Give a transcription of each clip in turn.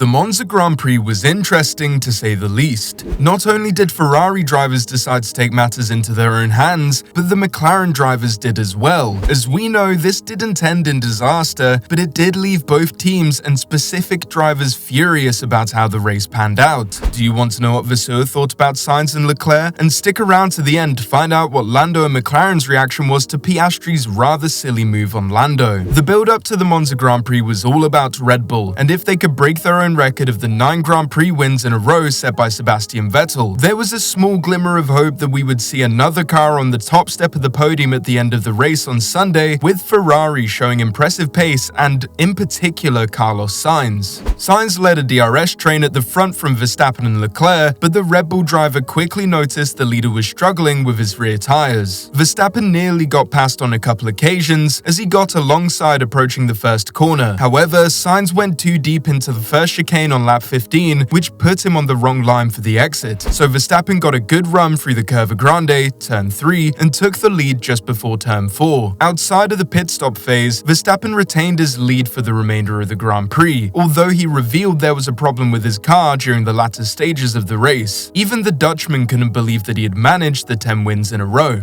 The Monza Grand Prix was interesting to say the least. Not only did Ferrari drivers decide to take matters into their own hands, but the McLaren drivers did as well. As we know, this didn't end in disaster, but it did leave both teams and specific drivers furious about how the race panned out. Do you want to know what Vassuer thought about Sainz and Le Clerc? And stick around to the end to find out what Lando and McLaren's reaction was to Piastri's rather silly move on Lando. The build-up to the Monza Grand Prix was all about Red Bull, and if they could break their own record of the 9 Grand Prix wins in a row set by Sebastian Vettel, there was a small glimmer of hope that we would see another car on the top step of the podium at the end of the race on Sunday, with Ferrari showing impressive pace and, in particular, Carlos Sainz. Sainz led a DRS train at the front from Verstappen and Leclerc, but the Red Bull driver quickly noticed the leader was struggling with his rear tyres. Verstappen nearly got past on a couple occasions as he got alongside approaching the first corner. However, Sainz went too deep into the first chicane on lap 15, which put him on the wrong line for the exit. So Verstappen got a good run through the Curva Grande, turn 3, and took the lead just before turn 4. Outside of the pit stop phase, Verstappen retained his lead for the remainder of the Grand Prix, although he revealed there was a problem with his car during the latter stages of the race. Even the Dutchman couldn't believe that he had managed the 10 wins in a row.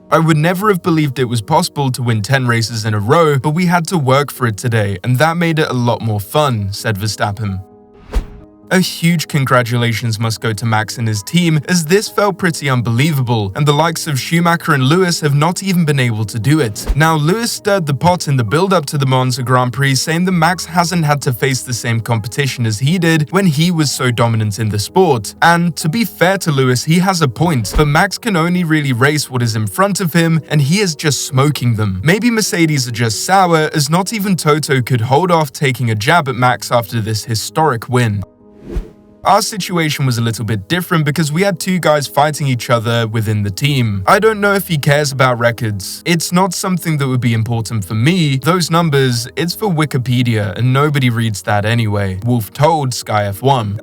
I would never have believed it was possible to win 10 races in a row, but we had to work for it today, and that made it a lot more fun, said Verstappen. A huge congratulations must go to Max and his team, as this felt pretty unbelievable, and the likes of Schumacher and Lewis have not even been able to do it. Now, Lewis stirred the pot in the build-up to the Monza Grand Prix, saying that Max hasn't had to face the same competition as he did when he was so dominant in the sport. And to be fair to Lewis, he has a point, but Max can only really race what is in front of him, and he is just smoking them. Maybe Mercedes are just sour, as not even Toto could hold off taking a jab at Max after this historic win. Our situation was a little bit different because we had 2 guys fighting each other within the team. I don't know if he cares about records. It's not something that would be important for me. Those numbers, it's for Wikipedia and nobody reads that anyway, Wolf told Sky F1.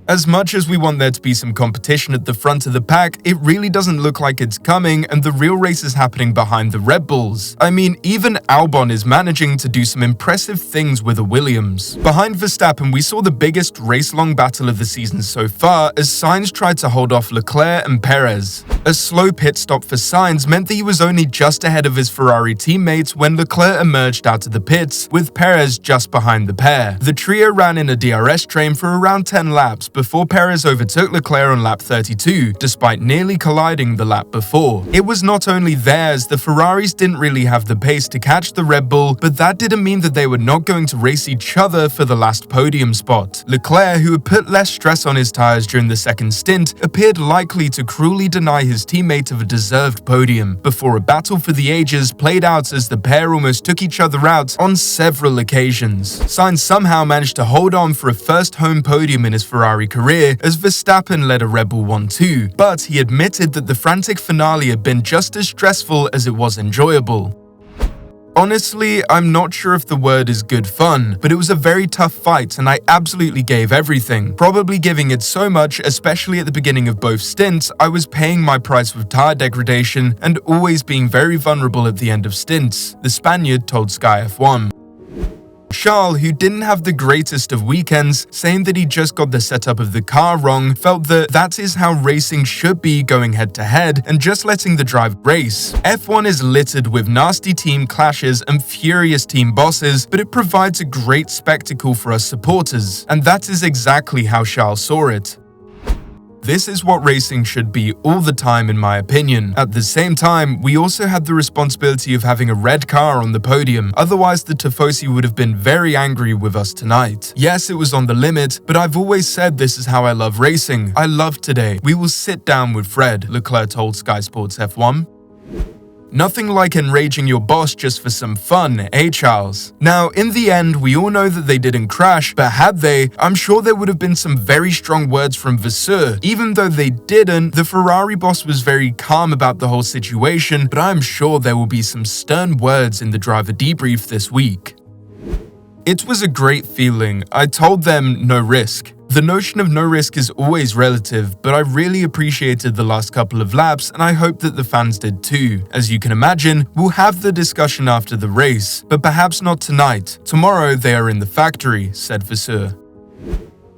As much as we want there to be some competition at the front of the pack, it really doesn't look like it's coming, and the real race is happening behind the Red Bulls. I mean, even Albon is managing to do some impressive things with a Williams. Behind Verstappen, we saw the biggest race-long battle of the season so far as Sainz tried to hold off Leclerc and Perez. A slow pit stop for Sainz meant that he was only just ahead of his Ferrari teammates when Leclerc emerged out of the pits, with Perez just behind the pair. The trio ran in a DRS train for around 10 laps before Perez overtook Leclerc on lap 32, despite nearly colliding the lap before. It was not only theirs, the Ferraris didn't really have the pace to catch the Red Bull, but that didn't mean that they were not going to race each other for the last podium spot. Leclerc, who had put less stress on his tyres during the second stint, appeared likely to cruelly deny his teammate of a deserved podium, before a battle for the ages played out as the pair almost took each other out on several occasions. Sainz somehow managed to hold on for a first home podium in his Ferrari career, as Verstappen led a Red Bull 1-2, but he admitted that the frantic finale had been just as stressful as it was enjoyable. Honestly, I'm not sure if the word is good fun, but it was a very tough fight and I absolutely gave everything, probably giving it so much, especially at the beginning of both stints, I was paying my price with tyre degradation and always being very vulnerable at the end of stints, the Spaniard told Sky F1. Charles, who didn't have the greatest of weekends, saying that he just got the setup of the car wrong, felt that is how racing should be, going head-to-head and just letting the driver race. F1 is littered with nasty team clashes and furious team bosses, but it provides a great spectacle for us supporters, and that is exactly how Charles saw it. This is what racing should be all the time, in my opinion. At the same time, we also had the responsibility of having a red car on the podium, otherwise the Tifosi would have been very angry with us tonight. Yes, it was on the limit, but I've always said this is how I love racing. I love today. We will sit down with Fred, Leclerc told Sky Sports F1. Nothing like enraging your boss just for some fun, eh Charles? Now, in the end, we all know that they didn't crash, but had they, I'm sure there would have been some very strong words from Vassuer. Even though they didn't, the Ferrari boss was very calm about the whole situation, but I'm sure there will be some stern words in the driver debrief this week. It was a great feeling. I told them no risk. The notion of no risk is always relative, but I really appreciated the last couple of laps and I hope that the fans did too. As you can imagine, we'll have the discussion after the race, but perhaps not tonight. Tomorrow they are in the factory, said Vassuer.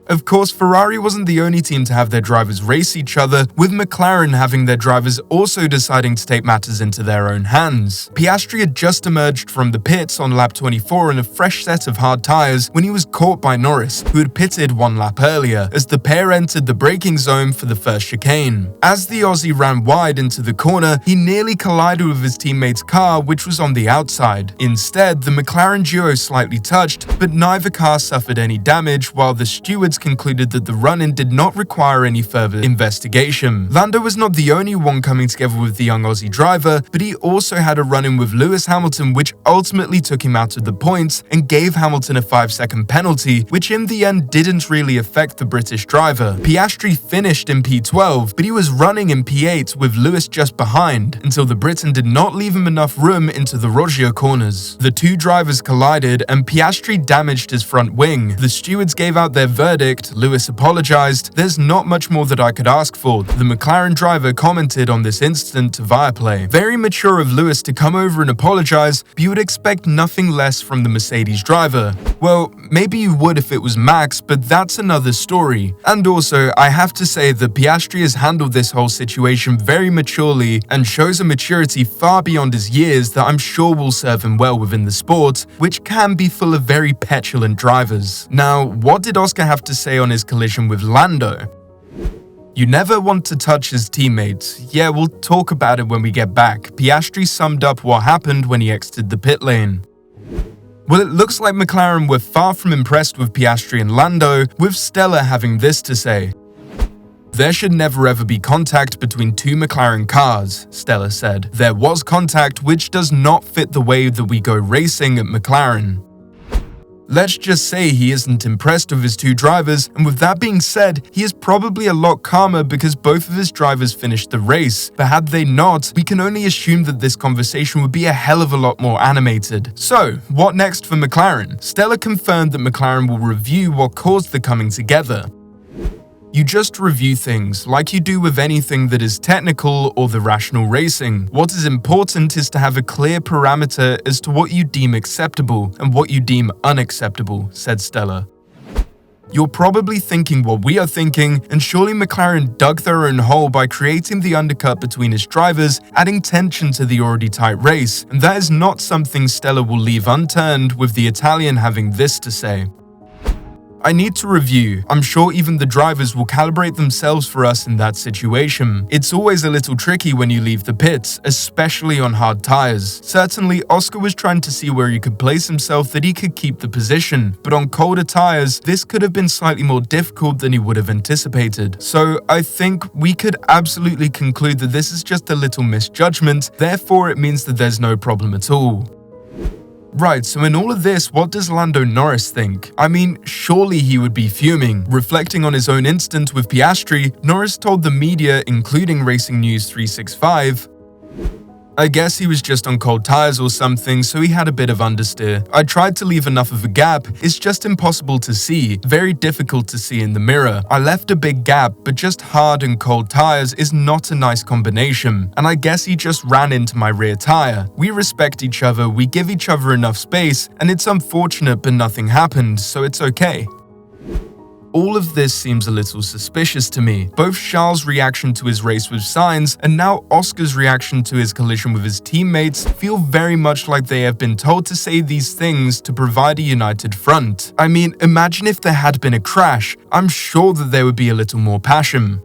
Of course, Ferrari wasn't the only team to have their drivers race each other, with McLaren having their drivers also deciding to take matters into their own hands. Piastri had just emerged from the pits on lap 24 in a fresh set of hard tyres when he was caught by Norris, who had pitted 1 lap earlier, as the pair entered the braking zone for the first chicane. As the Aussie ran wide into the corner, he nearly collided with his teammate's car, which was on the outside. Instead, the McLaren duo slightly touched, but neither car suffered any damage, while the stewards concluded that the run-in did not require any further investigation. Lando was not the only one coming together with the young Aussie driver, but he also had a run-in with Lewis Hamilton, which ultimately took him out of the points and gave Hamilton a 5-second penalty, which in the end didn't really affect the British driver. Piastri finished in P12, but he was running in P8 with Lewis just behind, until the Briton did not leave him enough room into the Roggio corners. The two drivers collided and Piastri damaged his front wing. The stewards gave out their verdict. Lewis apologized. There's not much more that I could ask for. The McLaren driver commented on this incident to Viaplay. Very mature of Lewis to come over and apologize, but you would expect nothing less from the Mercedes driver. Well, maybe you would if it was Max, but that's another story. And also, I have to say that Piastri has handled this whole situation very maturely and shows a maturity far beyond his years that I'm sure will serve him well within the sport, which can be full of very petulant drivers. Now, what did Oscar have to say on his collision with Lando? You never want to touch his teammates. Yeah, we'll talk about it when we get back. Piastri summed up what happened when he exited the pit lane. Well, it looks like McLaren were far from impressed with Piastri and Lando, with Stella having this to say. There should never ever be contact between two McLaren cars, Stella said. There was contact, which does not fit the way that we go racing at McLaren. Let's just say he isn't impressed with his two drivers, and with that being said, he is probably a lot calmer because both of his drivers finished the race, but had they not, we can only assume that this conversation would be a hell of a lot more animated. So, what next for McLaren? Stella confirmed that McLaren will review what caused the coming together. You just review things, like you do with anything that is technical or the rational racing. What is important is to have a clear parameter as to what you deem acceptable and what you deem unacceptable, said Stella. You're probably thinking what we are thinking, and surely McLaren dug their own hole by creating the undercut between its drivers, adding tension to the already tight race, and that is not something Stella will leave unturned, with the Italian having this to say. I need to review. I'm sure even the drivers will calibrate themselves for us in that situation. It's always a little tricky when you leave the pits, especially on hard tires. Certainly, Oscar was trying to see where he could place himself that he could keep the position, but on colder tires, this could have been slightly more difficult than he would have anticipated. So I think we could absolutely conclude that this is just a little misjudgment, therefore it means that there's no problem at all. Right, so in all of this, what does Lando Norris think? I mean, surely he would be fuming. Reflecting on his own incident with Piastri, Norris told the media, including Racing News 365, I guess he was just on cold tires or something, so he had a bit of understeer. I tried to leave enough of a gap, it's just impossible to see, very difficult to see in the mirror. I left a big gap, but just hard and cold tires is not a nice combination, and I guess he just ran into my rear tire. We respect each other, we give each other enough space, and it's unfortunate but nothing happened, so it's okay. All of this seems a little suspicious to me. Both Charles' reaction to his race with Sainz and now Oscar's reaction to his collision with his teammates feel very much like they have been told to say these things to provide a united front. I mean, imagine if there had been a crash. I'm sure that there would be a little more passion.